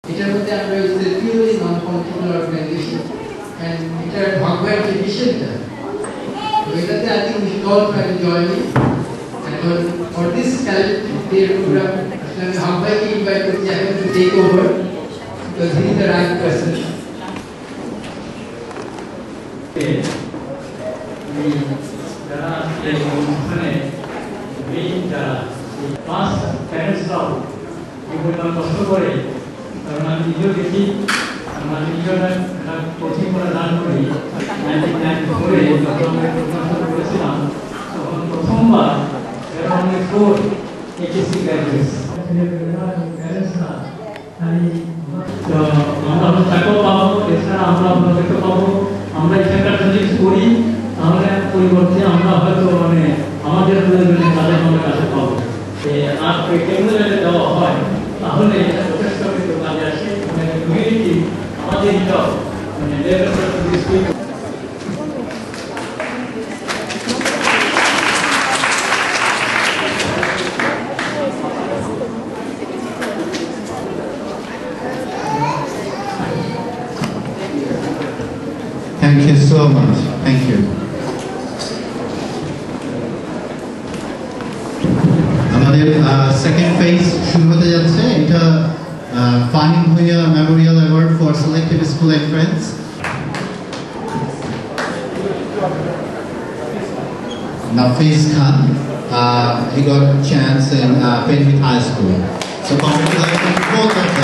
এটার মধ্যে আমরা purely non profit organisation and এটার ভাগবার যে মিশনটা তো এটাতে I think we should all try to join it and for this calendar programme আমি ভাগবাইকে ইনভাইট করছি এখন to take over because he is the right person যারা এই অনুষ্ঠানে মেইন যারা ক্লাস প্যারেন্টসরাও এগুলো কষ্ট করে কারণ আমি নিজেও দেখি আমি নিজেও একটা কোচিং করে রান করি 1994 যখন আমরা প্রোগ্রাম করেছিলাম তখন প্রথমবার এরকম 4 এইচএসসি গ্র্যাজুয়েটস প্যারেন্টসরা তো আমরা টাকাও পাবো এছাড়া আমরা আপনাদেরকে পাবো আমরা এখানকার যদি করি তাহলে পরিবর্তে আমরা হয়তো মানে আমাদের প্রয়োজনে তাদের আমাদের কাছে পাবো আর কেন্দ্র যদি দেওয়া হয় তাহলে এটা যথেষ্ট কিন্তু কাজে আসে মানে কমিউনিটি আমাদের এটাও মানে level Thank you so much. Thank you. আমাদের সেকেন্ড ফেজ শুরু হতে যাচ্ছে এটা Fahim Bhuiyan memorial award for selective school and friends Nafiz Khan he got a chance in Penrith High School so congratulations to both of them.